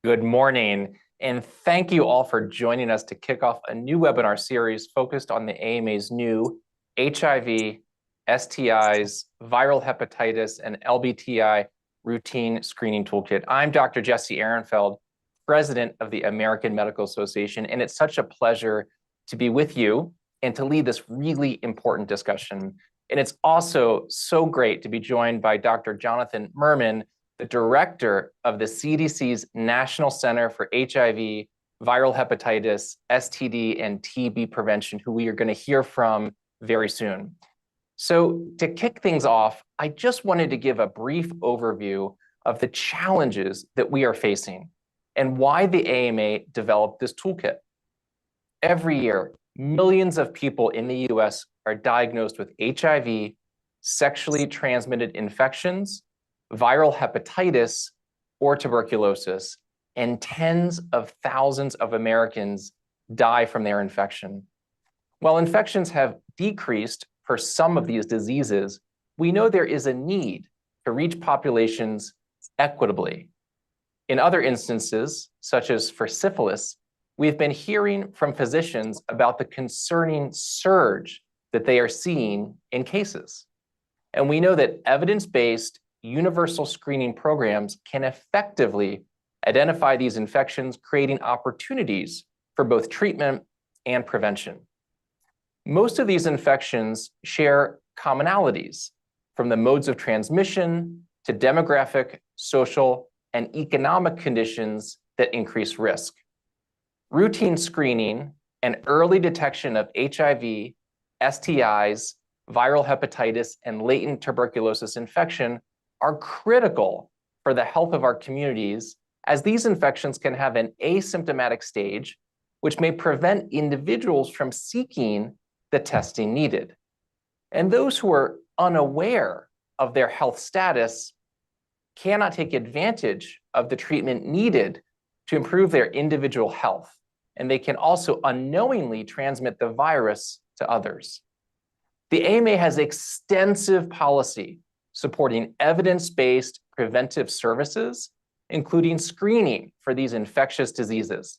Good morning, and thank you all for joining us to kick off a new webinar series focused on the AMA's new HIV, STIs, viral hepatitis, and LBTI routine screening toolkit. I'm Dr. Jesse Ehrenfeld, president of the American Medical Association, and it's such a pleasure to be with you and to lead this really important discussion. And it's also so great to be joined by Dr. Jonathan Mermin, the director of the CDC's National Center for HIV, Viral Hepatitis, STD, and TB Prevention, who we are going to hear from very soon. So to kick things off, I just wanted to give a brief overview of the challenges that we are facing and why the AMA developed this toolkit. Every year, millions of people in the US are diagnosed with HIV, sexually transmitted infections, viral hepatitis, or tuberculosis, and tens of thousands of Americans die from their infection. While infections have decreased for some of these diseases, we know there is a need to reach populations equitably. In other instances, such as for syphilis, we've been hearing from physicians about the concerning surge that they are seeing in cases. And we know that evidence-based universal screening programs can effectively identify these infections, creating opportunities for both treatment and prevention. Most of these infections share commonalities, from the modes of transmission to demographic, social, and economic conditions that increase risk. Routine screening and early detection of HIV, STIs, viral hepatitis, and latent tuberculosis infection are critical for the health of our communities, as these infections can have an asymptomatic stage, which may prevent individuals from seeking the testing needed. And those who are unaware of their health status cannot take advantage of the treatment needed to improve their individual health, and they can also unknowingly transmit the virus to others. The AMA has extensive policy supporting evidence-based preventive services, including screening for these infectious diseases.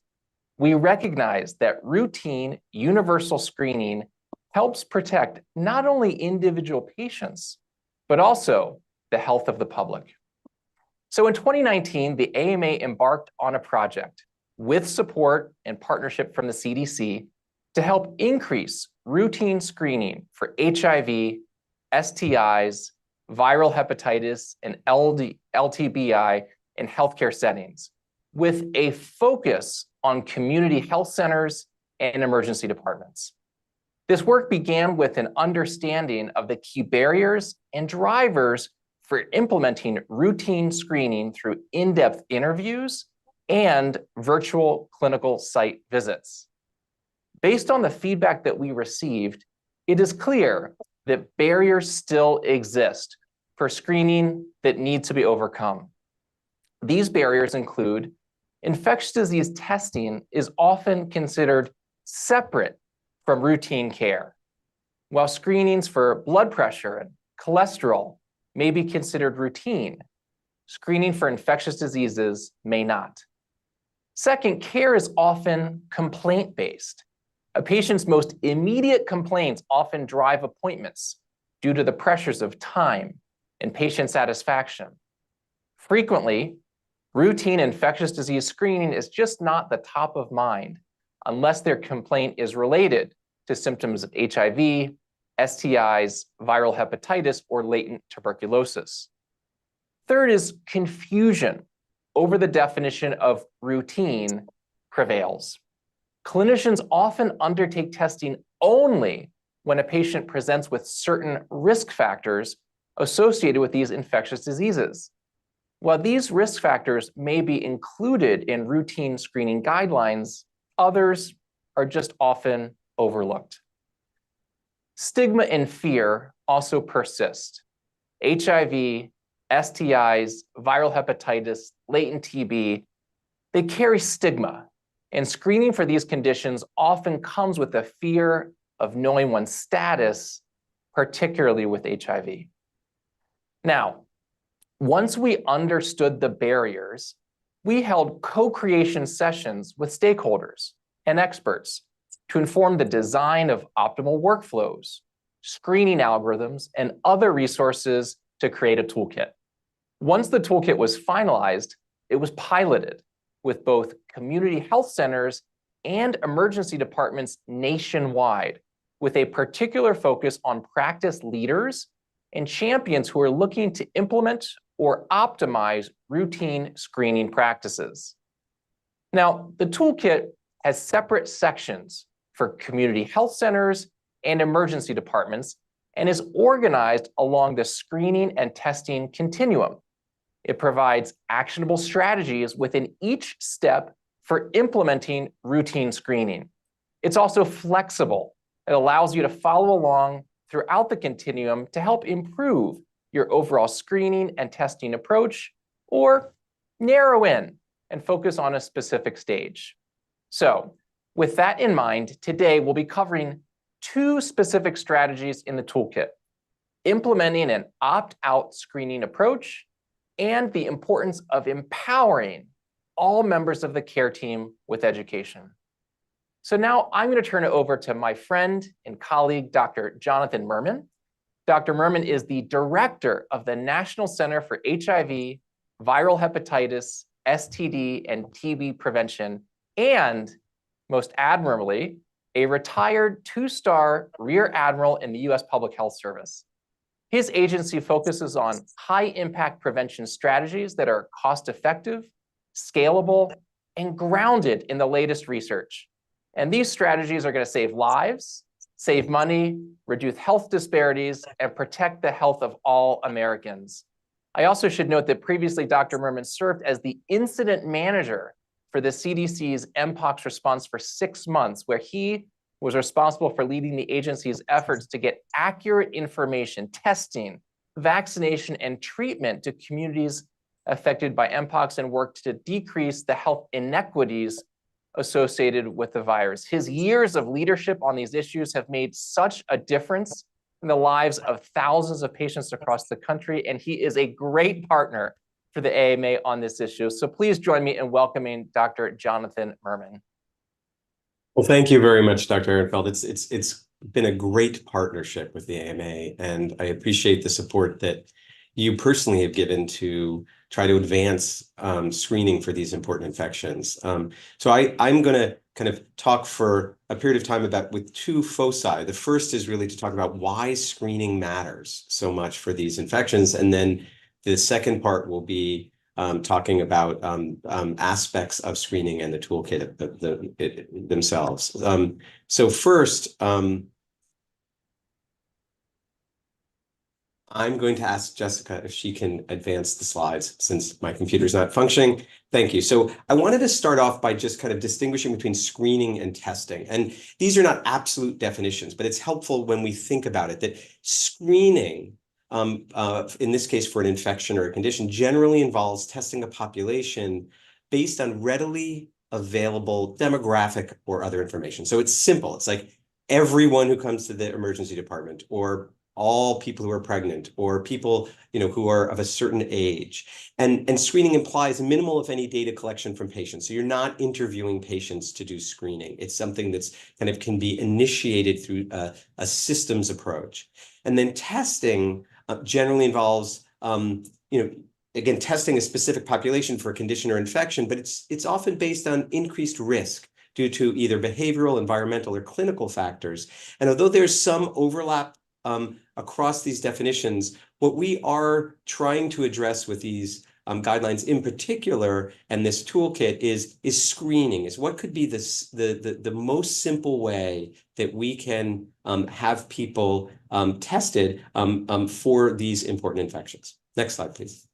We recognize that routine universal screening helps protect not only individual patients, but also the health of the public. So in 2019, the AMA embarked on a project with support and partnership from the CDC to help increase routine screening for HIV, STIs, viral hepatitis, and LTBI in healthcare settings, with a focus on community health centers and emergency departments. This work began with an understanding of the key barriers and drivers for implementing routine screening through in-depth interviews and virtual clinical site visits. Based on the feedback that we received, it is clear that barriers still exist for screening that need to be overcome. These barriers include infectious disease testing is often considered separate from routine care, while screenings for blood pressure and cholesterol may be considered routine. Screening for infectious diseases may not. Second, care is often complaint-based. A patient's most immediate complaints often drive appointments due to the pressures of time and patient satisfaction. Frequently, routine infectious disease screening is just not the top of mind unless their complaint is related to symptoms of HIV, STIs, viral hepatitis, or latent tuberculosis. Third is confusion over the definition of routine prevails. Clinicians often undertake testing only when a patient presents with certain risk factors associated with these infectious diseases. While these risk factors may be included in routine screening guidelines, others are just often overlooked. Stigma and fear also persist. HIV, STIs, viral hepatitis, latent TB, they carry stigma, and screening for these conditions often comes with the fear of knowing one's status, particularly with HIV. Now, once we understood the barriers we held co-creation sessions with stakeholders and experts to inform the design of optimal workflows, screening algorithms, and other resources to create a toolkit. Once the toolkit was finalized, it was piloted with both community health centers and emergency departments nationwide, with a particular focus on practice leaders and champions who are looking to implement or optimize routine screening practices. Now, the toolkit has separate sections for community health centers and emergency departments and is organized along the screening and testing continuum. It provides actionable strategies within each step for implementing routine screening. It's also flexible. It allows you to follow along throughout the continuum to help improve your overall screening and testing approach, or narrow in and focus on a specific stage. So, with that in mind, today we'll be covering two specific strategies in the toolkit: implementing an opt-out screening approach and the importance of empowering all members of the care team with education. So now I'm going to turn it over to my friend and colleague, Dr. Jonathan Mermin. Dr. Mermin is the director of the National Center for HIV, Viral Hepatitis, STD, and TB Prevention, and most admirably, a retired 2-star Rear Admiral in the US Public Health Service. His agency focuses on high-impact prevention strategies that are cost-effective, scalable, and grounded in the latest research. And these strategies are going to save lives, save money, reduce health disparities, and protect the health of all Americans. I also should note that previously Dr. Mermin served as the incident manager for the CDC's Mpox response for 6 months, where he was responsible for leading the agency's efforts to get accurate information, testing, vaccination, and treatment to communities affected by Mpox, and worked to decrease the health inequities associated with the virus. His years of leadership on these issues have made such a difference in the lives of thousands of patients across the country, and he is a great partner for the AMA on this issue. So please join me in welcoming Dr. Jonathan Mermin. Well, thank you very much, Dr. Ehrenfeld. It's been a great partnership with the AMA, and I appreciate the support that you personally have given to try to advance screening for these important infections. So I'm going to kind of talk for a period of time with two foci. The first is really to talk about why screening matters so much for these infections, and then the second part will be talking about aspects of screening and the toolkit themselves. So first, I'm going to ask Jessica if she can advance the slides since my computer's not functioning. Thank you. So I wanted to start off by just kind of distinguishing between screening and testing. And these are not absolute definitions, but it's helpful when we think about it, that screening, in this case for an infection or a condition, generally involves testing a population based on readily available demographic or other information. So it's simple. It's like everyone who comes to the emergency department, or all people who are pregnant, or people who are of a certain age. And screening implies minimal, if any, data collection from patients. So you're not interviewing patients to do screening. It's something that's kind of can be initiated through a systems approach. And then testing generally involves, again, testing a specific population for a condition or infection, but it's often based on increased risk due to either behavioral, environmental, or clinical factors. And although there's some overlap across these definitions, what we are trying to address with these guidelines in particular, and this toolkit, is screening, is what could be the most simple way that we can have people tested for these important infections. Next slide, please.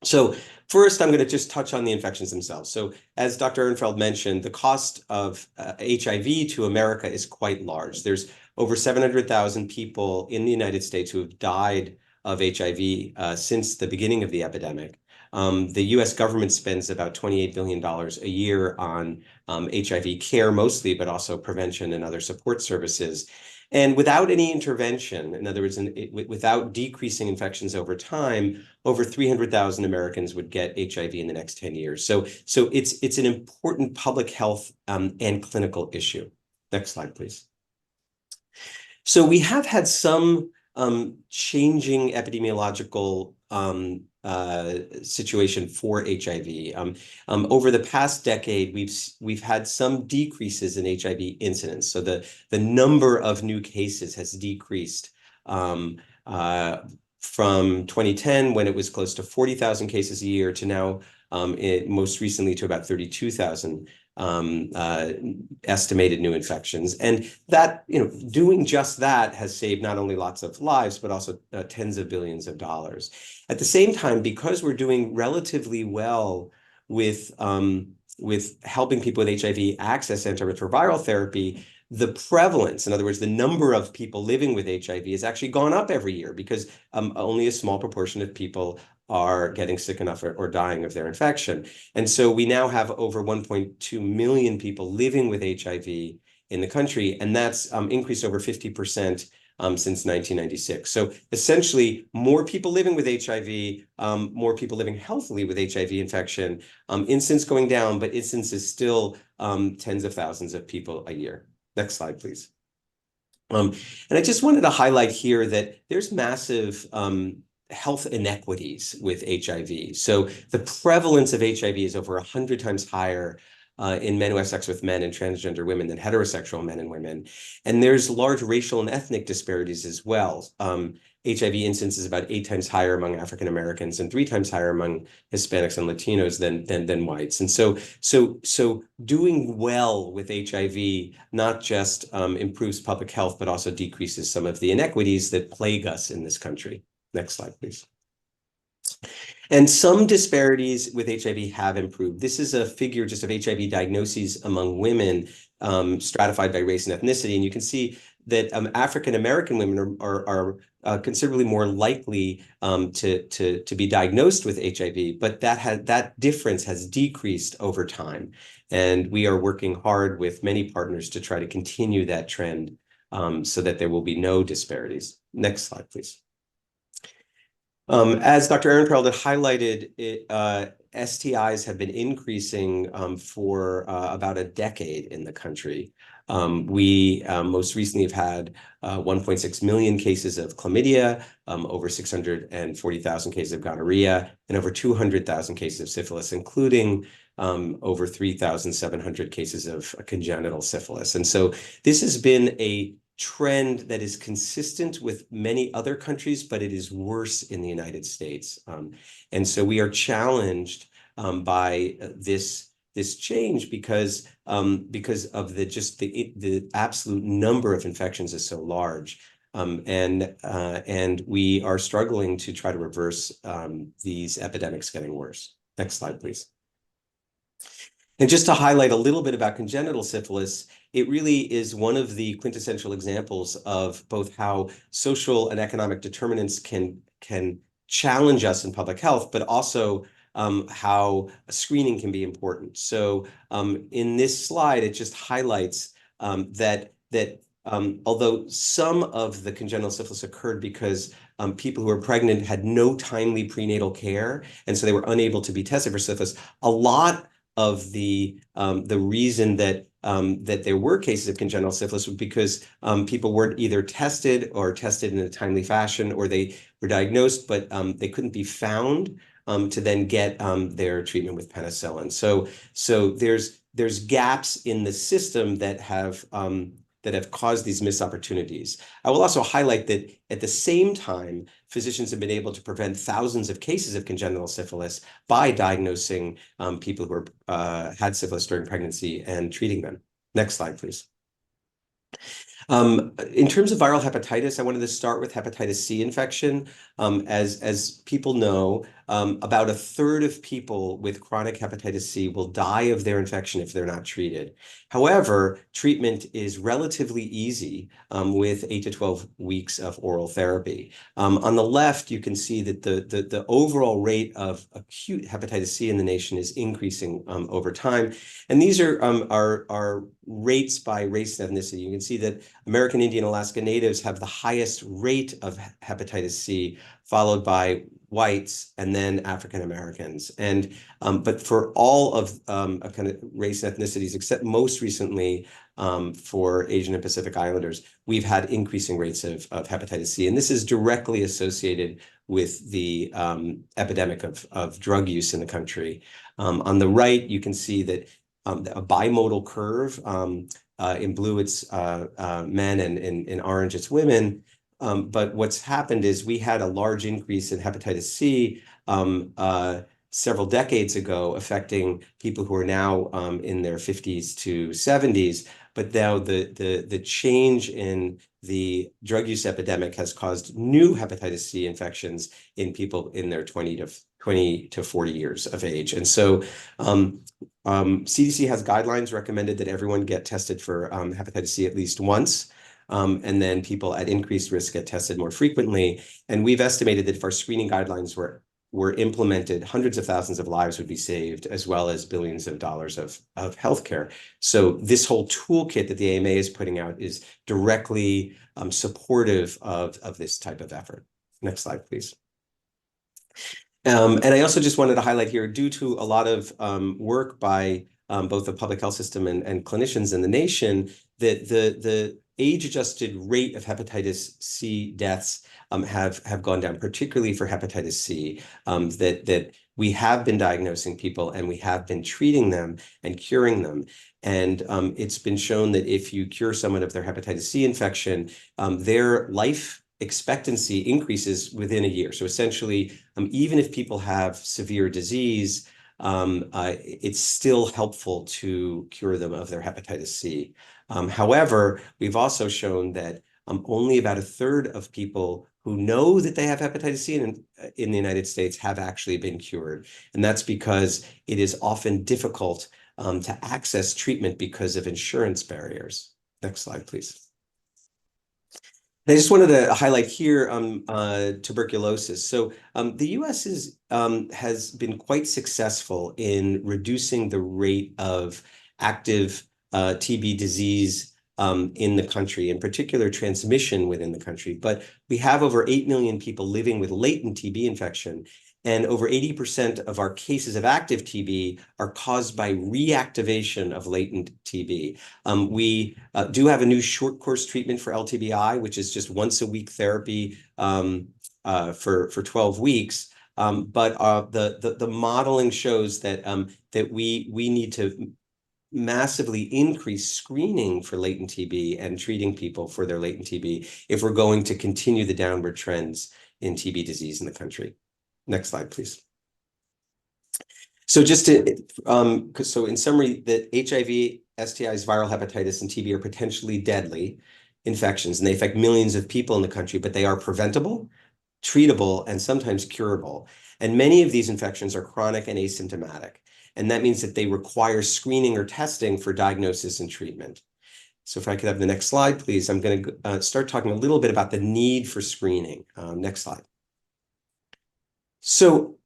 So first, I'm going to just touch on the infections themselves. So as Dr. Ehrenfeld mentioned, the cost of HIV to America is quite large. There's over 700,000 people in the United States who have died of HIV since the beginning of the epidemic. The US government spends about $28 billion a year on HIV care mostly, but also prevention and other support services. And without any intervention, in other words, without decreasing infections over time, over 300,000 Americans would get HIV in the next 10 years. So it's an important public health and clinical issue. Next slide, please. So we have had some changing epidemiological situation for HIV. Over the past decade, we've had some decreases in HIV incidence. So the number of new cases has decreased from 2010, when it was close to 40,000 cases a year, to now most recently to about 32,000 estimated new infections. And that, doing just that has saved not only lots of lives, but also tens of billions of dollars. At the same time, because we're doing relatively well with helping people with HIV access antiretroviral therapy, the prevalence, in other words, the number of people living with HIV, has actually gone up every year, because only a small proportion of people are getting sick enough or dying of their infection. And so we now have over 1.2 million people living with HIV in the country, and that's increased over 50% since 1996. So essentially, more people living with HIV, more people living healthily with HIV infection, incidence going down, but incidence is still tens of thousands of people a year. Next slide, please. And I just wanted to highlight here that there's massive health inequities with HIV. So the prevalence of HIV is over 100 times higher in men who have sex with men and transgender women than heterosexual men and women. And there's large racial and ethnic disparities as well. HIV incidence is about 8 times higher among African Americans and 3 times higher among Hispanics and Latinos than whites. And so doing well with HIV not just improves public health, but also decreases some of the inequities that plague us in this country. Next slide, please. And some disparities with HIV have improved. This is a figure just of HIV diagnoses among women, stratified by race and ethnicity. And you can see that African-American women are considerably more likely to be diagnosed with HIV, but that difference has decreased over time. And we are working hard with many partners to try to continue that trend so that there will be no disparities. Next slide, please. As Dr. Ehrenfeld had highlighted, STIs have been increasing for about a decade in the country. We most recently have had 1.6 million cases of chlamydia, over 640,000 cases of gonorrhea, and over 200,000 cases of syphilis, including over 3,700 cases of congenital syphilis. And so this has been a trend that is consistent with many other countries, but it is worse in the United States. And so we are challenged by this change because of the absolute number of infections is so large. And we are struggling to try to reverse these epidemics getting worse. Next slide, please. And just to highlight a little bit about congenital syphilis, it really is one of the quintessential examples of both how social and economic determinants can challenge us in public health, but also how screening can be important. So in this slide, it just highlights that although some of the congenital syphilis occurred because people who were pregnant had no timely prenatal care, and so they were unable to be tested for syphilis, a lot of the reason that there were cases of congenital syphilis was because people weren't either tested in a timely fashion, or they were diagnosed, but they couldn't be found to then get their treatment with penicillin. So there's gaps in the system that have caused these missed opportunities. I will also highlight that at the same time, physicians have been able to prevent thousands of cases of congenital syphilis by diagnosing people who had syphilis during pregnancy and treating them. Next slide, please. In terms of viral hepatitis, I wanted to start with hepatitis C infection. As people know, about a third of people with chronic hepatitis C will die of their infection if they're not treated. However, treatment is relatively easy with 8 to 12 weeks of oral therapy. On the left, you can see that the overall rate of acute hepatitis C in the nation is increasing over time. And these are rates by race and ethnicity. You can see that American Indian Alaska Natives have the highest rate of hepatitis C, followed by whites and then African Americans. And but for all of a kind of race and ethnicities, except most recently for Asian and Pacific Islanders, we've had increasing rates of hepatitis C. And this is directly associated with the epidemic of drug use in the country. On the right, you can see that a bimodal curve. In blue, it's men, and in orange, it's women. But what's happened is we had a large increase in hepatitis C several decades ago, affecting people who are now in their 50s to 70s. But now the change in the drug use epidemic has caused new hepatitis C infections in people in their 20 to 40 years of age. And so CDC has guidelines recommended that everyone get tested for hepatitis C at least once. And then people at increased risk get tested more frequently. And we've estimated that if our screening guidelines were implemented, hundreds of thousands of lives would be saved, as well as billions of dollars of healthcare. So this whole toolkit that the AMA is putting out is directly supportive of this type of effort. Next slide, please. And I also just wanted to highlight here, due to a lot of work by both the public health system and clinicians in the nation, that the age-adjusted rate of hepatitis C deaths have gone down, particularly for hepatitis C, that we have been diagnosing people and we have been treating them and curing them. And it's been shown that if you cure someone of their hepatitis C infection, their life expectancy increases within a year. So essentially, even if people have severe disease, it's still helpful to cure them of their hepatitis C. However, we've also shown that only about a third of people who know that they have hepatitis C in the United States have actually been cured. And that's because it is often difficult to access treatment because of insurance barriers. Next slide, please. I just wanted to highlight here tuberculosis. So the U.S. has been quite successful in reducing the rate of active TB disease in the country, in particular transmission within the country. But we have over 8 million people living with latent TB infection, and over 80% of our cases of active TB are caused by reactivation of latent TB. We do have a new short course treatment for LTBI, which is just once a week therapy for 12 weeks. But the modeling shows that that we need to massively increase screening for latent TB and treating people for their latent TB if we're going to continue the downward trends in TB disease in the country. Next slide, please. So just to, so in summary, that HIV, STIs, viral hepatitis, and TB are potentially deadly infections, and they affect millions of people in the country, but they are preventable, treatable, and sometimes curable. And many of these infections are chronic and asymptomatic. And that means that they require screening or testing for diagnosis and treatment. So if I could have the next slide, please, I'm going to start talking a little bit about the need for screening. Next slide. So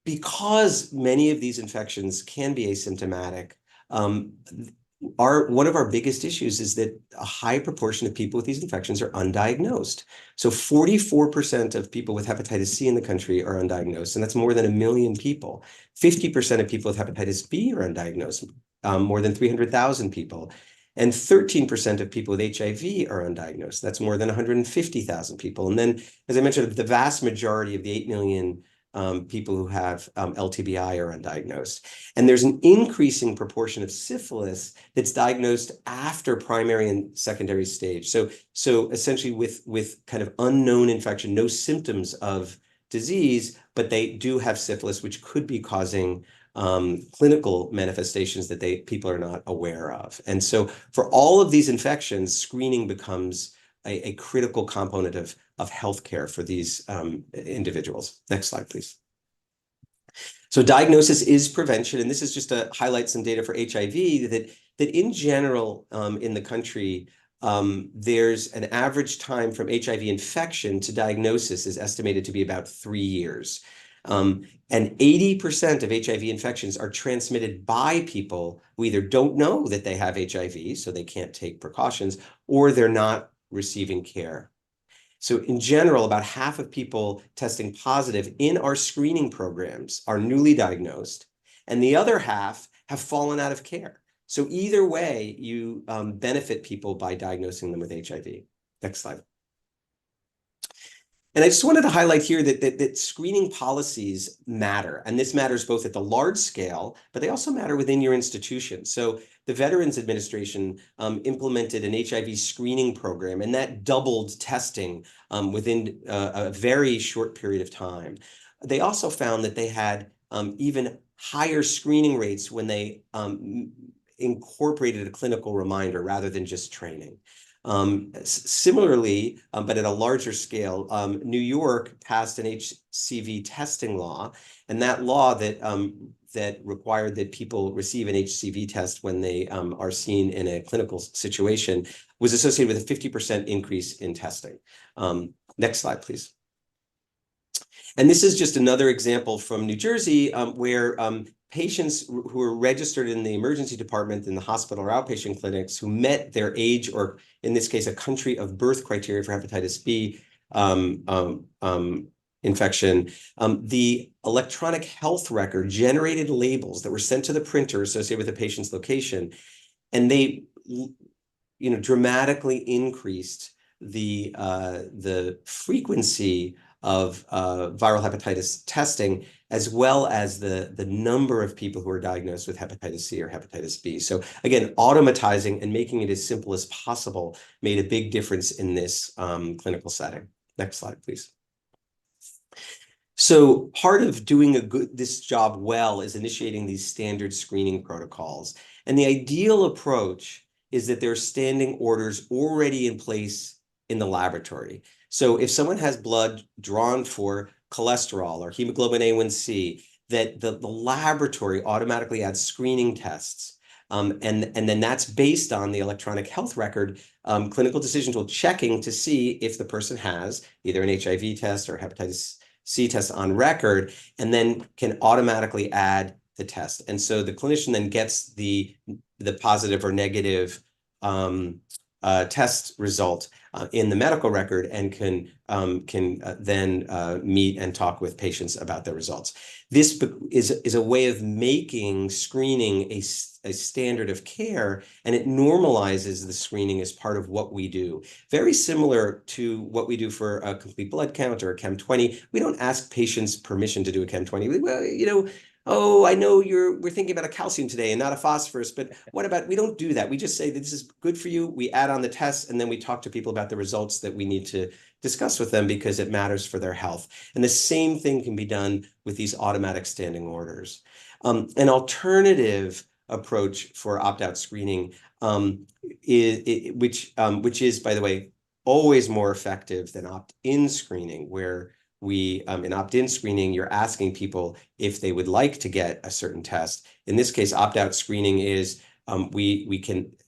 because many of these infections can be asymptomatic, one of our biggest issues is that a high proportion of people with these infections are undiagnosed. So 44% of people with hepatitis C in the country are undiagnosed, and that's more than 1 million people. 50% of people with hepatitis B are undiagnosed, more than 300,000 people. And 13% of people with HIV are undiagnosed. That's more than 150,000 people. And then, as I mentioned, the vast majority of the 8 million people who have LTBI are undiagnosed. And there's an increasing proportion of syphilis that's diagnosed after primary and secondary stage. So essentially with kind of unknown infection, no symptoms of disease, but they do have syphilis, which could be causing clinical manifestations that people are not aware of. And so for all of these infections, screening becomes a critical component of healthcare for these individuals. Next slide, please. So diagnosis is prevention, and this is just to highlight some data for HIV that in general in the country, there's an average time from HIV infection to diagnosis is estimated to be about 3 years. And 80% of HIV infections are transmitted by people who either don't know that they have HIV, so they can't take precautions, or they're not receiving care. So in general, about half of people testing positive in our screening programs are newly diagnosed, and the other half have fallen out of care. So either way, you benefit people by diagnosing them with HIV. Next slide. And I just wanted to highlight here that screening policies matter. And this matters both at the large scale, but they also matter within your institution. So the Veterans Administration implemented an HIV screening program, and that doubled testing within a very short period of time. They also found that they had even higher screening rates when they incorporated a clinical reminder rather than just training. Similarly, but at a larger scale, New York passed an HCV testing law, and that law that required that people receive an HCV test when they are seen in a clinical situation was associated with a 50% increase in testing. Next slide, please. And this is just another example from New Jersey where patients who are registered in the emergency department in the hospital or outpatient clinics who met their age, or in this case, a country of birth criteria for hepatitis B infection, the electronic health record generated labels that were sent to the printer associated with the patient's location, and they dramatically increased the frequency of viral hepatitis testing, as well as the number of people who are diagnosed with hepatitis C or hepatitis B. So again, automatizing and making it as simple as possible made a big difference in this clinical setting. Next slide, please. So part of doing this job well is initiating these standard screening protocols. And the ideal approach is that there are standing orders already in place in the laboratory. So if someone has blood drawn for cholesterol or hemoglobin A1C, that the laboratory automatically adds screening tests. And then that's based on the electronic health record, clinical decision tool checking to see if the person has either an HIV test or hepatitis C test on record, and then can automatically add the test. And so the clinician then gets the positive or negative test result in the medical record and can then meet and talk with patients about their results. This is a way of making screening a standard of care, and it normalizes the screening as part of what we do. Very similar to what we do for a complete blood count or a Chem 20. We don't ask patients permission to do a Chem 20. Well, oh, I know we're thinking about a calcium today and not a phosphorus, but what about, we don't do that. We just say that this is good for you. We add on the tests, and then we talk to people about the results that we need to discuss with them because it matters for their health. And the same thing can be done with these automatic standing orders. An alternative approach for opt-out screening, which is, by the way, always more effective than opt-in screening, where in opt-in screening, you're asking people if they would like to get a certain test. In this case, opt-out screening is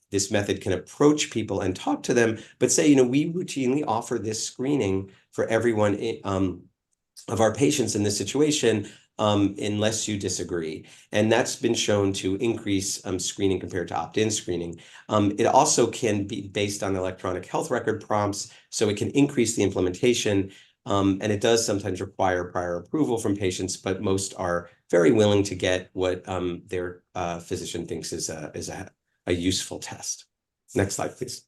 this method can approach people and talk to them, but say, we routinely offer this screening for everyone of our patients in this situation, unless you disagree. And that's been shown to increase screening compared to opt-in screening. It also can be based on electronic health record prompts, so it can increase the implementation. And it does sometimes require prior approval from patients, but most are very willing to get what their physician thinks is a useful test. Next slide, please.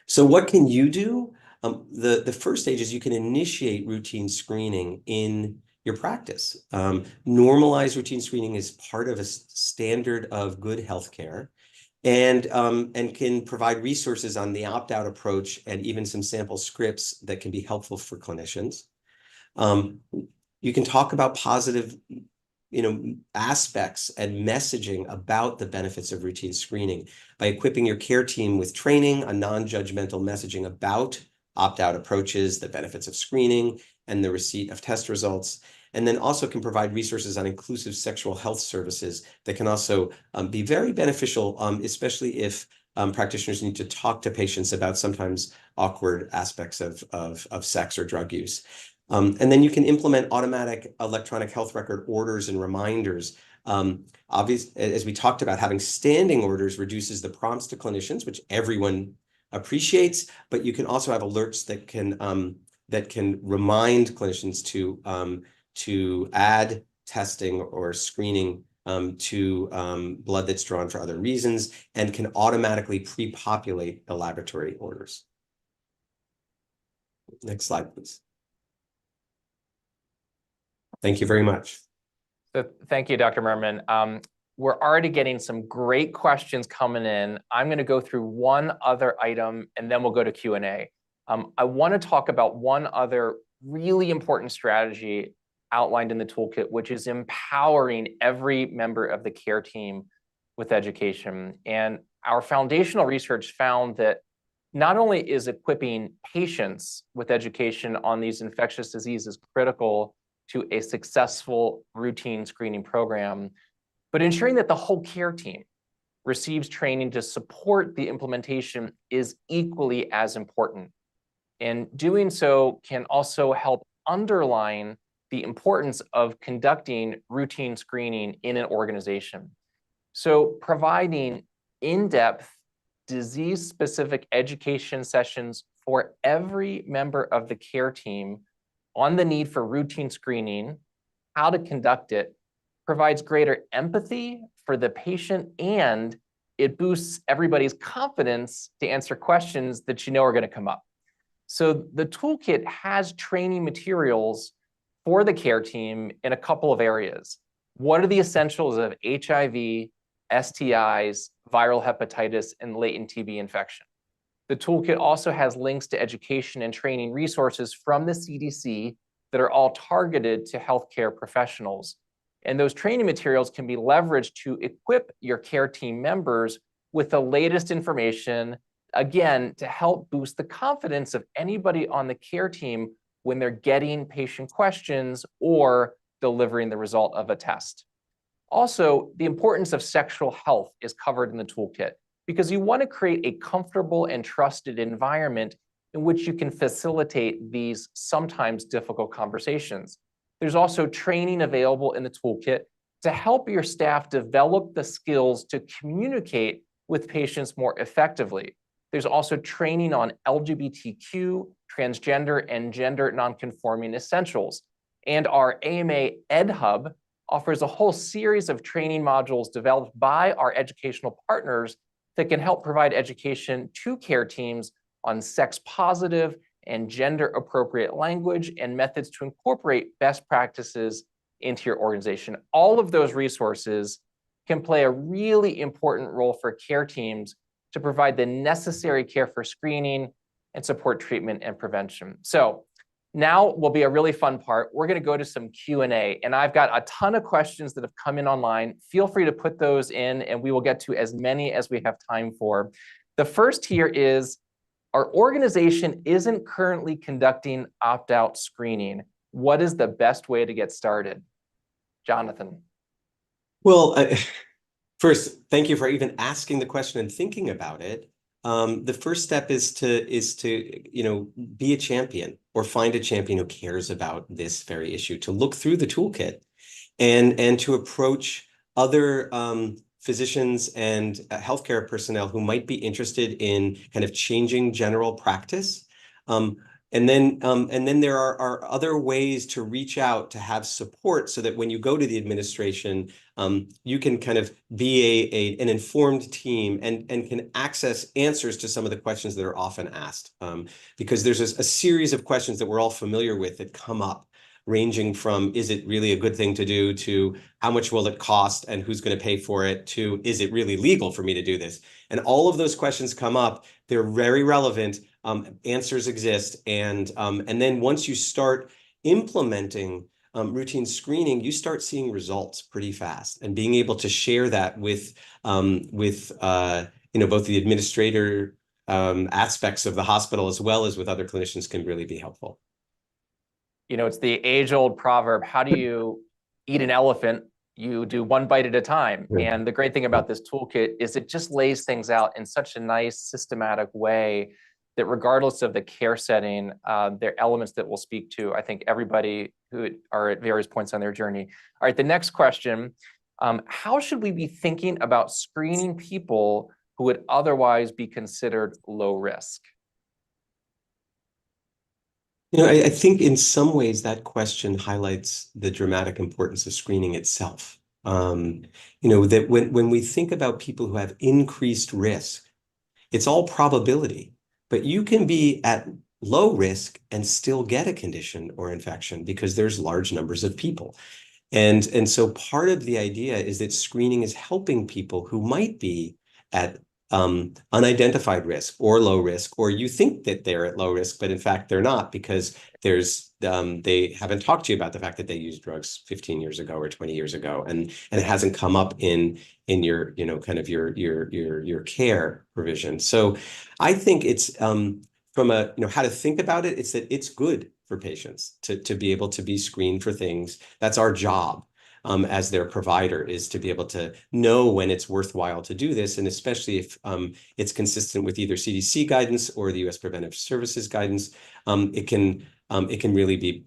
So what can you do? The first stage is you can initiate routine screening in your practice. Normalize routine screening is part of a standard of good healthcare. And can provide resources on the opt-out approach and even some sample scripts that can be helpful for clinicians. You can talk about positive, aspects and messaging about the benefits of routine screening by equipping your care team with training on non-judgmental messaging about opt-out approaches, the benefits of screening, and the receipt of test results. And then also can provide resources on inclusive sexual health services that can also be very beneficial, especially if practitioners need to talk to patients about sometimes awkward aspects of sex or drug use. And then you can implement automatic electronic health record orders and reminders. As we talked about, having standing orders reduces the prompts to clinicians, which everyone appreciates, but you can also have alerts that can remind clinicians to add testing or screening to blood that's drawn for other reasons, and can automatically pre-populate the laboratory orders. Next slide, please. Thank you very much. So thank you, Dr. Mermin. We're already getting some great questions coming in. I'm going to go through one other item, and then we'll go to Q&A. I want to talk about one other really important strategy outlined in the toolkit, which is empowering every member of the care team with education. And our foundational research found that not only is equipping patients with education on these infectious diseases critical to a successful routine screening program, but ensuring that the whole care team receives training to support the implementation is equally as important. And doing so can also help underline the importance of conducting routine screening in an organization. So providing in-depth, disease-specific education sessions for every member of the care team on the need for routine screening, how to conduct it, provides greater empathy for the patient, and it boosts everybody's confidence to answer questions that you know are going to come up. So the toolkit has training materials for the care team in a couple of areas. What are the essentials of HIV, STIs, viral hepatitis, and latent TB infection? The toolkit also has links to education and training resources from the CDC that are all targeted to healthcare professionals. And those training materials can be leveraged to equip your care team members with the latest information, again, to help boost the confidence of anybody on the care team when they're getting patient questions or delivering the result of a test. Also, the importance of sexual health is covered in the toolkit, because you want to create a comfortable and trusted environment in which you can facilitate these sometimes difficult conversations. There's also training available in the toolkit to help your staff develop the skills to communicate with patients more effectively. There's also training on LGBTQ, transgender, and gender nonconforming essentials. And our AMA Ed Hub offers a whole series of training modules developed by our educational partners that can help provide education to care teams on sex-positive and gender-appropriate language and methods to incorporate best practices into your organization. All of those resources can play a really important role for care teams to provide the necessary care for screening and support treatment and prevention. So now will be a really fun part. We're going to go to some Q&A, and I've got a ton of questions that have come in online. Feel free to put those in, and we will get to as many as we have time for. The first here is, our organization isn't currently conducting opt-out screening. What is the best way to get started? Jonathan. Well, first, thank you for even asking the question and thinking about it. The first step is to be a champion, or find a champion who cares about this very issue, to look through the toolkit and to approach other physicians and healthcare personnel who might be interested in kind of changing general practice. And then there are other ways to reach out to have support, so that when you go to the administration, you can kind of be an informed team and can access answers to some of the questions that are often asked. Because there's a series of questions that we're all familiar with that come up, ranging from, is it really a good thing to do, to how much will it cost and who's going to pay for it, to, is it really legal for me to do this? And all of those questions come up. They're very relevant. Answers exist. And then once you start implementing routine screening, you start seeing results pretty fast, and being able to share that with both the administrator aspects of the hospital as well as with other clinicians can really be helpful. It's the age-old proverb, how do you eat an elephant? You do one bite at a time. Yeah. And the great thing about this toolkit is it just lays things out in such a nice, systematic way that regardless of the care setting, there are elements that we'll speak to, I think, everybody who are at various points on their journey. All right, the next question, how should we be thinking about screening people who would otherwise be considered low risk? I think in some ways that question highlights the dramatic importance of screening itself. That when we think about people who have increased risk, it's all probability, but you can be at low risk and still get a condition or infection because there's large numbers of people. And so part of the idea is that screening is helping people who might be at unidentified risk or low risk, or you think that they're at low risk, but in fact they're not because they haven't talked to you about the fact that they used drugs 15 years ago or 20 years ago, and it hasn't come up in your kind of your care provision. So I think it's from a how to think about it, it's that it's good for patients to be able to be screened for things. That's our job as their provider, is to be able to know when it's worthwhile to do this, and especially if it's consistent with either CDC guidance or the U.S. Preventive Services guidance, it can really be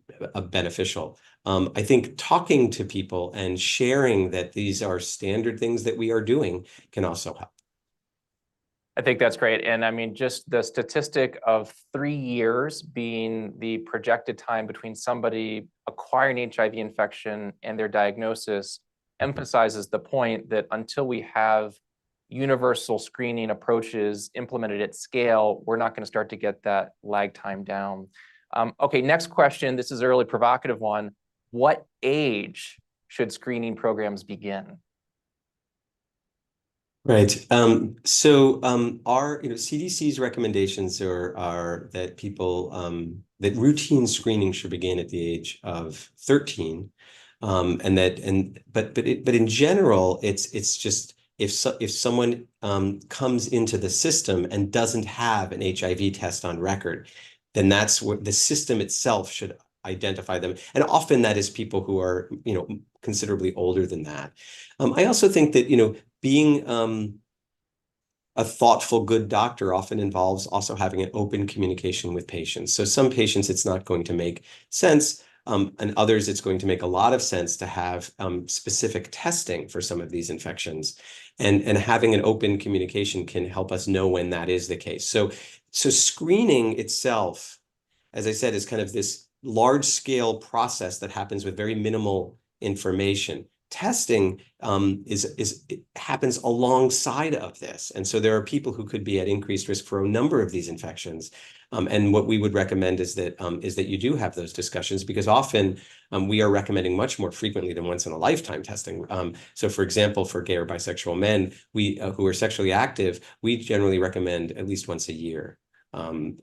beneficial. I think talking to people and sharing that these are standard things that we are doing can also help. I think that's great. And I mean, just the statistic of 3 years being the projected time between somebody acquiring HIV infection and their diagnosis emphasizes the point that until we have universal screening approaches implemented at scale, we're not going to start to get that lag time down. Okay, next question. This is a really provocative one. What age should screening programs begin? Right. So our CDC's recommendations are that people that routine screening should begin at the age of 13, but in general it's just if someone comes into the system and doesn't have an HIV test on record, then that's what the system itself should identify them, and often that is people who are considerably older than that. I also think that being a thoughtful, good doctor often involves also having an open communication with patients. So some patients, it's not going to make sense, and others, it's going to make a lot of sense to have specific testing for some of these infections. And having an open communication can help us know when that is the case. So screening itself, as I said, is kind of this large-scale process that happens with very minimal information. Testing it happens alongside of this. And so there are people who could be at increased risk for a number of these infections. And what we would recommend is that you do have those discussions, because often we are recommending much more frequently than once in a lifetime testing. So for example, for gay or bisexual men who are sexually active, we generally recommend at least once a year.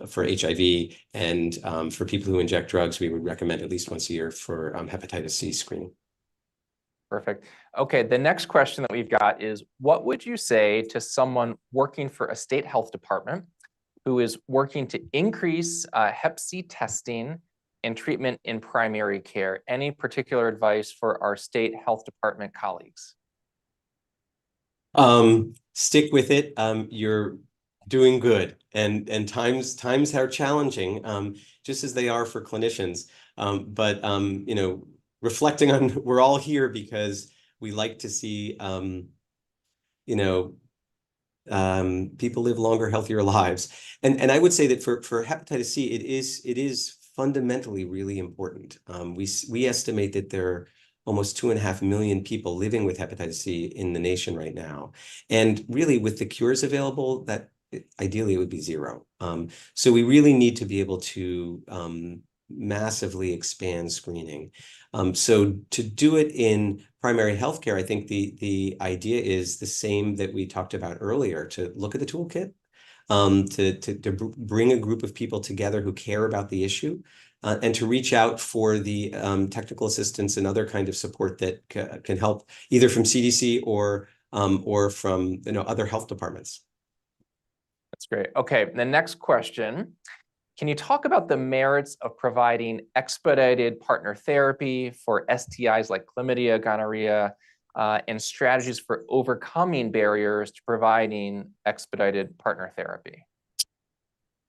For HIV, and for people who inject drugs, we would recommend at least once a year for hepatitis C screening. Perfect. Okay, the next question that we've got is, what would you say to someone working for a state health department who is working to increase Hep C testing and treatment in primary care? Any particular advice for our state health department colleagues? Stick with it. You're doing good, and times are challenging, just as they are for clinicians. But reflecting on, we're all here because we like to see people live longer, healthier lives. And I would say that for hepatitis C, it is fundamentally really important. We estimate that there are almost 2.5 million people living with hepatitis C in the nation right now. And really, with the cures available, that ideally it would be zero. So we really need to be able to massively expand screening. So to do it in primary healthcare, I think the idea is the same that we talked about earlier: to look at the toolkit, to bring a group of people together who care about the issue, and to reach out for the technical assistance and other kind of support that can help, either from CDC or from other health departments. That's great. Okay, the next question. Can you talk about the merits of providing expedited partner therapy for STIs like chlamydia, gonorrhea, and strategies for overcoming barriers to providing expedited partner therapy?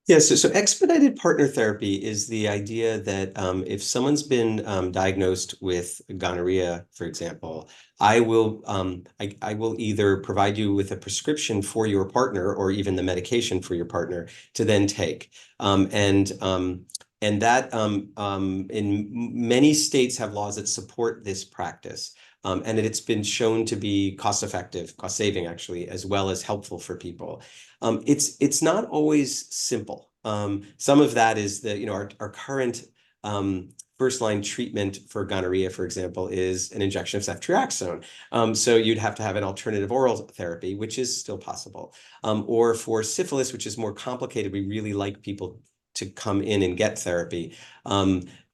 Yeah, so expedited partner therapy is the idea that if someone's been diagnosed with gonorrhea, for example, I will either provide you with a prescription for your partner or even the medication for your partner to then take. And that in many states have laws that support this practice. And it's been shown to be cost effective, cost saving actually, as well as helpful for people. It's not always simple. Some of that is that, our current first line treatment for gonorrhea, for example, is an injection of ceftriaxone. So you'd have to have an alternative oral therapy, which is still possible. Or for syphilis, which is more complicated, we really like people to come in and get therapy.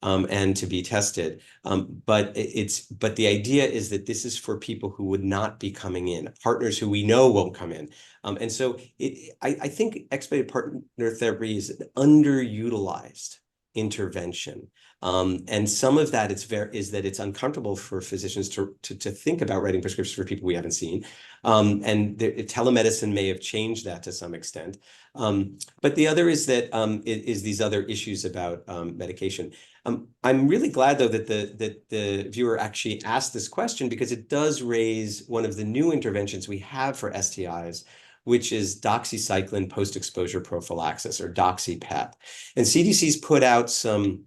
And to be tested. But the idea is that this is for people who would not be coming in, partners who we know won't come in. And so I think expedited partner therapy is an underutilized intervention. And some of that is that it's uncomfortable for physicians to think about writing prescriptions for people we haven't seen. And telemedicine may have changed that to some extent. But the other is that is these other issues about medication. I'm really glad, though, that the viewer actually asked this question, because it does raise one of the new interventions we have for STIs, which is doxycycline post-exposure prophylaxis, or doxy-PEP. And CDC's put out some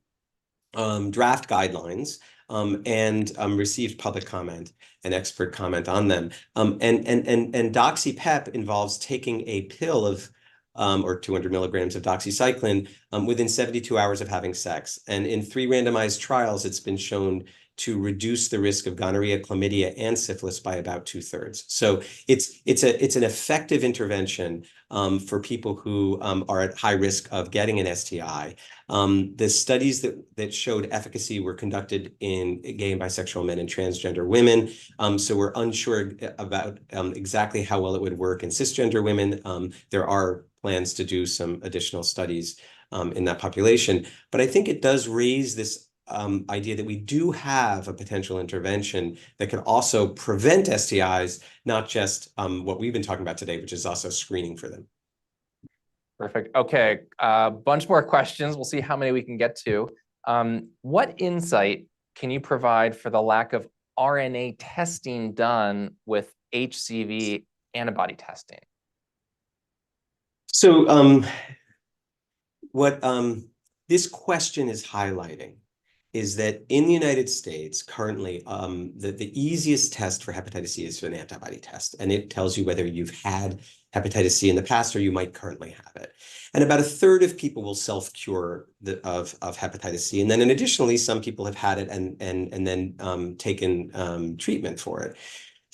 draft guidelines and received public comment and expert comment on them. And doxy-PEP involves taking a pill of or 200 milligrams of doxycycline within 72 hours of having sex. And in 3 randomized trials, it's been shown to reduce the risk of gonorrhea, chlamydia, and syphilis by about 2/3. So it's an effective intervention for people who are at high risk of getting an STI. The studies that showed efficacy were conducted in gay and bisexual men and transgender women. So we're unsure about exactly how well it would work in cisgender women. There are plans to do some additional studies in that population. But I think it does raise this idea that we do have a potential intervention that can also prevent STIs, not just what we've been talking about today, which is also screening for them. Perfect. Okay, a bunch more questions. We'll see how many we can get to. What insight can you provide for the lack of RNA testing done with HCV antibody testing? So what this question is highlighting is that in the United States, currently, the easiest test for hepatitis C is an antibody test, and it tells you whether you've had hepatitis C in the past or you might currently have it. And about 1/3 of people will self-cure of hepatitis C, and then additionally, some people have had it and then taken treatment for it.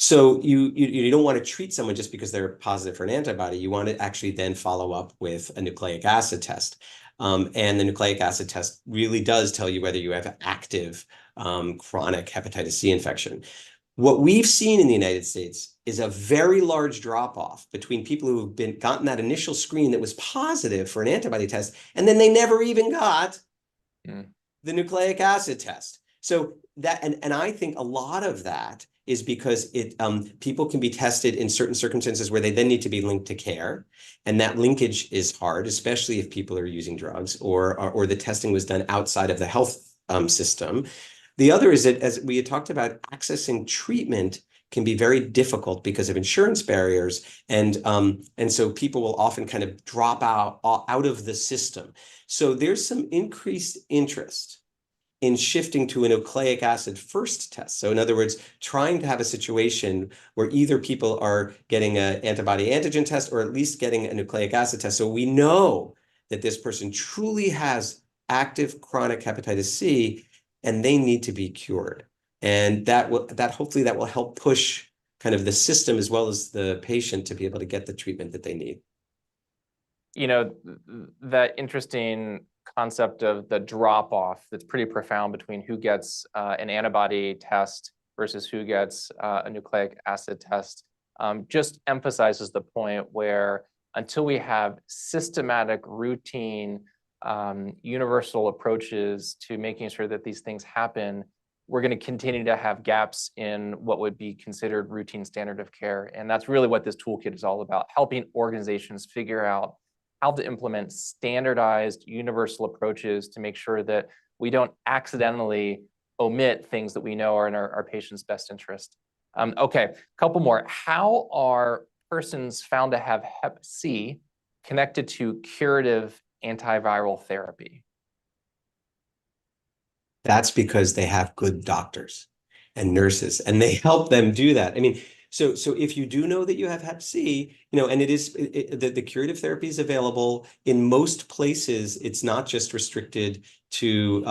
So you don't want to treat someone just because they're positive for an antibody. You want to actually then follow up with a nucleic acid test. And the nucleic acid test really does tell you whether you have active chronic hepatitis C infection. What we've seen in the United States is a very large drop-off between people who have gotten that initial screen that was positive for an antibody test, and then they never even got the nucleic acid test. So that, and I think a lot of that is because people can be tested in certain circumstances where they then need to be linked to care. And that linkage is hard, especially if people are using drugs or the testing was done outside of the health system. The other is that, as we had talked about, accessing treatment can be very difficult because of insurance barriers. And so people will often kind of drop out of the system. So there's some increased interest in shifting to a nucleic acid first test. So in other words, trying to have a situation where either people are getting an antibody antigen test or at least getting a nucleic acid test. So we know that this person truly has active chronic hepatitis C and they need to be cured. And hopefully that will help push kind of the system as well as the patient to be able to get the treatment that they need. You know, that interesting concept of the drop-off that's pretty profound between who gets an antibody test versus who gets a nucleic acid test just emphasizes the point where until we have systematic, routine, universal approaches to making sure that these things happen, we're going to continue to have gaps in what would be considered routine standard of care. And that's really what this toolkit is all about, helping organizations figure out how to implement standardized universal approaches to make sure that we don't accidentally omit things that we know are in our patient's best interest. Okay, a couple more. How are persons found to have Hep C connected to curative antiviral therapy? That's because they have good doctors and nurses, and they help them do that. I mean, so if you do know that you have Hep C, and it is the curative therapy is available in most places. It's not just restricted to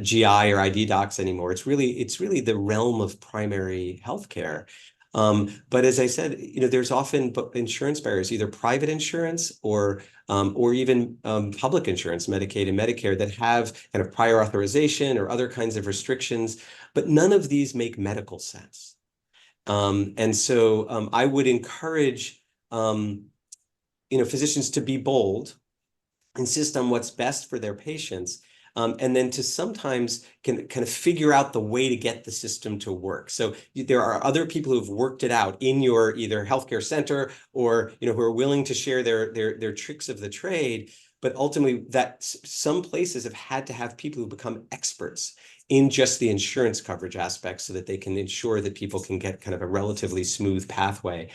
GI or ID docs anymore. It's really the realm of primary healthcare. But as I said, there's often insurance barriers, either private insurance or even public insurance, Medicaid and Medicare, that have kind of prior authorization or other kinds of restrictions, but none of these make medical sense. And so I would encourage physicians to be bold, insist on what's best for their patients, and then to sometimes can kind of figure out the way to get the system to work. So there are other people who've worked it out in your either healthcare center or who are willing to share their tricks of the trade. But ultimately, that some places have had to have people who become experts in just the insurance coverage aspect so that they can ensure that people can get kind of a relatively smooth pathway.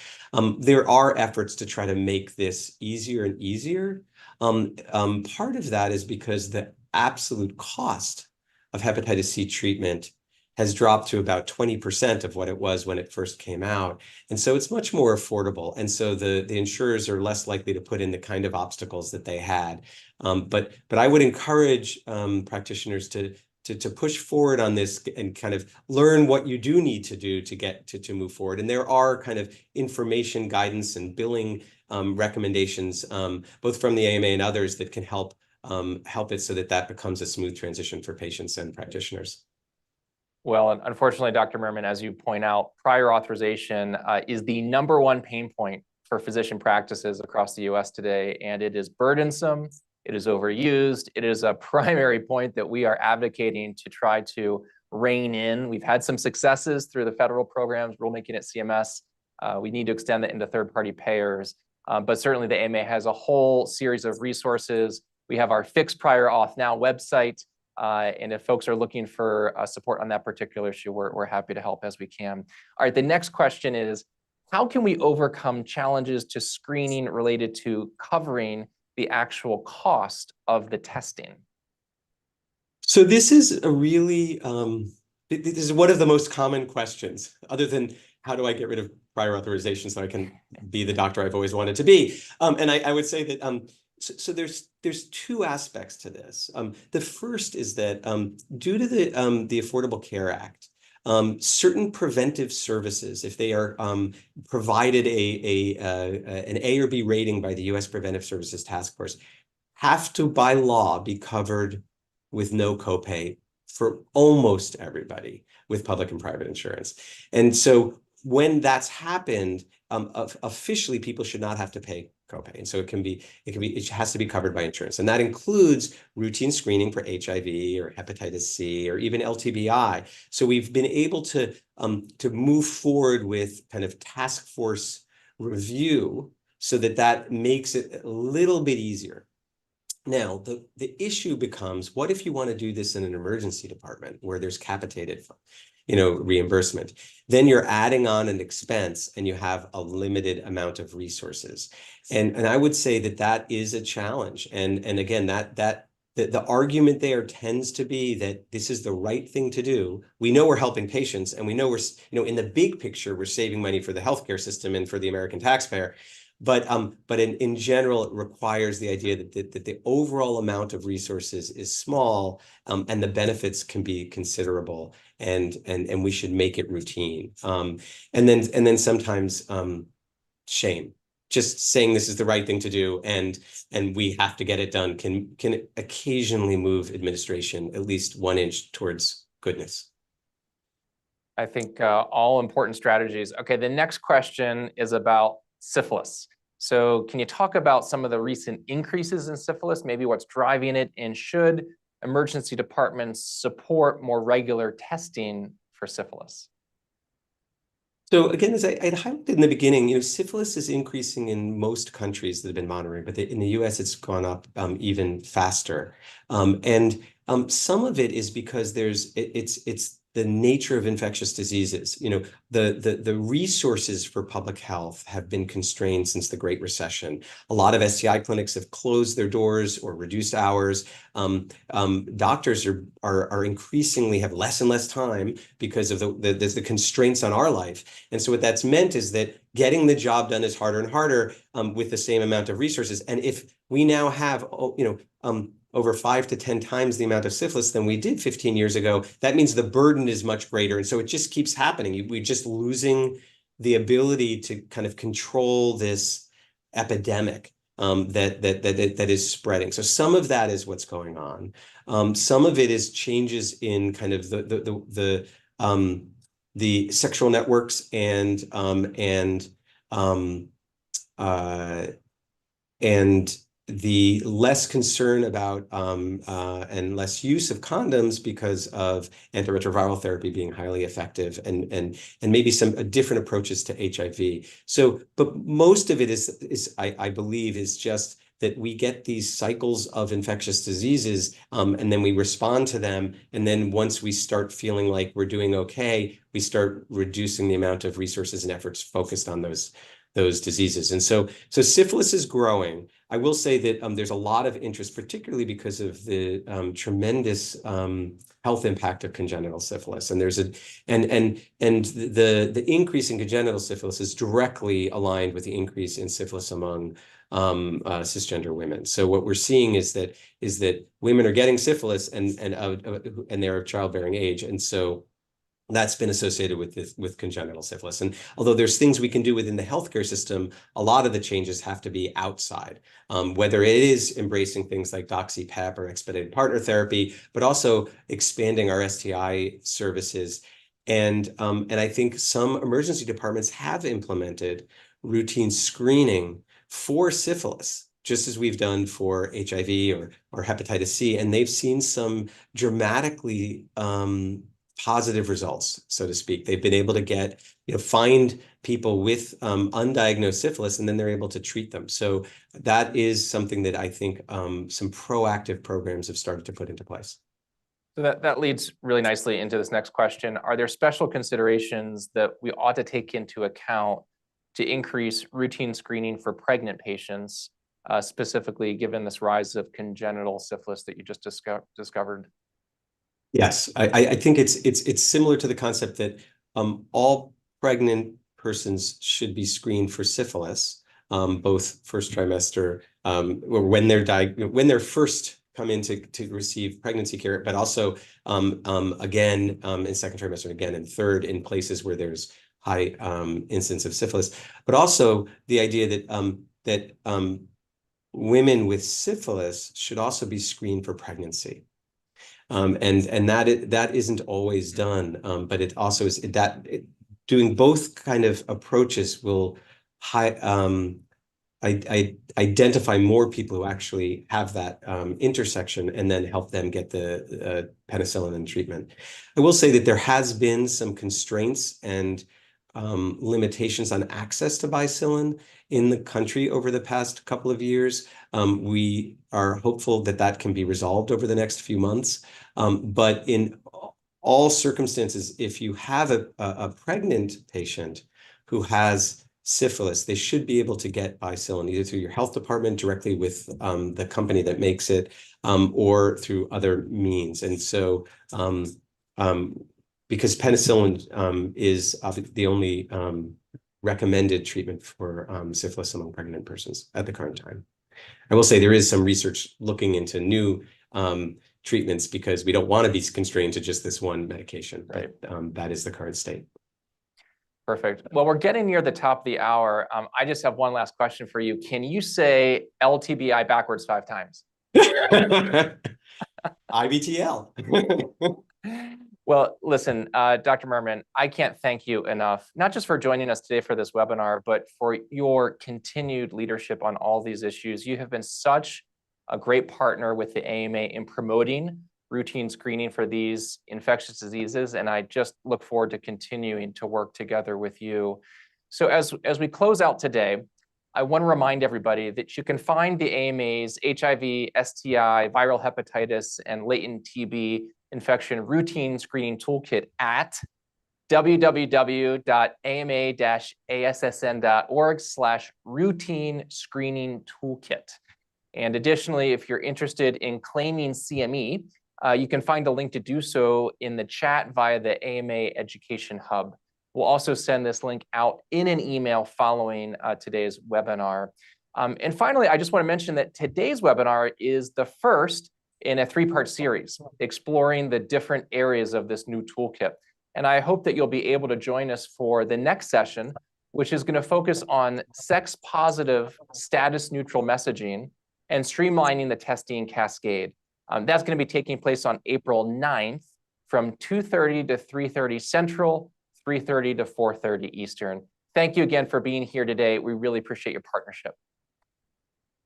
There are efforts to try to make this easier and easier. Part of that is because the absolute cost of hepatitis C treatment has dropped to about 20% of what it was when it first came out. And so it's much more affordable. And so the insurers are less likely to put in the kind of obstacles that they had. But I would encourage practitioners to push forward on this and kind of learn what you do need to do to get to move forward. And there are kind of information guidance and billing recommendations, both from the AMA and others, that can help it so that becomes a smooth transition for patients and practitioners. Well, unfortunately, Dr. Mermin, as you point out, prior authorization is the #1 pain point for physician practices across the US today, and it is burdensome, it is overused, it is a primary point that we are advocating to try to rein in. We've had some successes through the federal programs, rulemaking at CMS. We need to extend that into third-party payers, but certainly the AMA has a whole series of resources. We have our Fix Prior Auth Now website, and if folks are looking for support on that particular issue, we're happy to help as we can. All right, the next question is, how can we overcome challenges to screening related to covering the actual cost of the testing? So this is a really, this is one of the most common questions, other than how do I get rid of prior authorization so I can be the doctor I've always wanted to be? And I would say that so there's two aspects to this. The first is that due to the Affordable Care Act, certain preventive services, if they are provided an A or B rating by the U.S. Preventive Services Task Force, have to by law be covered with no copay for almost everybody with public and private insurance. And so when that's happened, officially people should not have to pay copay. And so it has to be covered by insurance. And that includes routine screening for HIV or hepatitis C or even LTBI. So we've been able to move forward with kind of task force review so that makes it a little bit easier. Now, the issue becomes, what if you want to do this in an emergency department where there's capitated reimbursement? Then you're adding on an expense and you have a limited amount of resources. And I would say that is a challenge. And again, the argument there tends to be that this is the right thing to do. We know we're helping patients, and we know we're, in the big picture, we're saving money for the healthcare system and for the American taxpayer. But in general, it requires the idea that the overall amount of resources is small, and the benefits can be considerable, and we should make it routine. And then sometimes shame. Just saying this is the right thing to do and we have to get it done can occasionally move administration at least 1 inch towards goodness. I think all important strategies. Okay, the next question is about syphilis. So can you talk about some of the recent increases in syphilis, maybe what's driving it, and should emergency departments support more regular testing for syphilis? So again, as I highlighted in the beginning, syphilis is increasing in most countries that have been monitoring, but in the US, it's gone up even faster. And some of it is because it's the nature of infectious diseases. The resources for public health have been constrained since the Great Recession. A lot of STI clinics have closed their doors or reduced hours. Doctors are increasingly have less and less time because of the constraints on our life. And so what that's meant is that getting the job done is harder and harder with the same amount of resources. And if we now have, over 5 to 10 times the amount of syphilis than we did 15 years ago, that means the burden is much greater. And so it just keeps happening. We're just losing the ability to kind of control this epidemic that is spreading. So some of that is what's going on. Some of it is changes in kind of the sexual networks and the less concern about and less use of condoms because of antiretroviral therapy being highly effective and maybe some different approaches to HIV. So, but most of it is I believe is just that we get these cycles of infectious diseases and then we respond to them. And then once we start feeling like we're doing okay, we start reducing the amount of resources and efforts focused on those diseases. And so syphilis is growing. I will say that there's a lot of interest, particularly because of the tremendous health impact of congenital syphilis. And there's the increase in congenital syphilis is directly aligned with the increase in syphilis among cisgender women. So what we're seeing is that women are getting syphilis and they're of childbearing age, and so that's been associated with congenital syphilis. And although there's things we can do within the healthcare system, a lot of the changes have to be outside, whether it is embracing things like doxy-PEP or expedited partner therapy, but also expanding our STI services. And I think some emergency departments have implemented routine screening for syphilis, just as we've done for HIV or hepatitis C, and they've seen some dramatically positive results, so to speak. They've been able to find people with undiagnosed syphilis, and then they're able to treat them. So that is something that I think some proactive programs have started to put into place. So that leads really nicely into this next question. Are there special considerations that we ought to take into account to increase routine screening for pregnant patients, specifically given this rise of congenital syphilis that you just discovered? Yes, I think it's similar to the concept that all pregnant persons should be screened for syphilis, both first trimester or when they're first come in to receive pregnancy care, but also again in second trimester, again in third, in places where there's high incidence of syphilis. But also the idea that women with syphilis should also be screened for pregnancy. And that isn't always done, but it also is doing both kind of approaches will identify more people who actually have that intersection and then help them get the penicillin and treatment. I will say that there has been some constraints and limitations on access to bicillin in the country over the past couple of years. We are hopeful that can be resolved over the next few months. But in all circumstances, if you have a pregnant patient who has syphilis, they should be able to get bicillin either through your health department directly with the company that makes it, or through other means. And so because penicillin is the only recommended treatment for syphilis among pregnant persons at the current time. I will say there is some research looking into new treatments because we don't want to be constrained to just this one medication. Right. But that is the current state. Perfect. Well, we're getting near the top of the hour. I just have one last question for you. Can you say LTBI backwards 5 times? IBTL. Well, listen, Dr. Mermin, I can't thank you enough, not just for joining us today for this webinar, but for your continued leadership on all these issues. You have been such a great partner with the AMA in promoting routine screening for these infectious diseases, and I just look forward to continuing to work together with you. So as we close out today, I want to remind everybody that you can find the AMA's HIV, STI, viral hepatitis, and latent TB infection routine screening toolkit at www.ama-assn.org/routine screening toolkit. And additionally, if you're interested in claiming CME, you can find a link to do so in the chat via the AMA Education Hub. We'll also send this link out in an email following today's webinar. And finally, I just want to mention that today's webinar is the first in a three-part series exploring the different areas of this new toolkit. And I hope that you'll be able to join us for the next session, which is going to focus on sex-positive status-neutral messaging and streamlining the testing cascade. That's going to be taking place on April 9th from 2:30 to 3:30 Central, 3:30 to 4:30 Eastern. Thank you again for being here today. We really appreciate your partnership.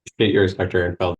Appreciate yours, Dr. Ehrenfeld.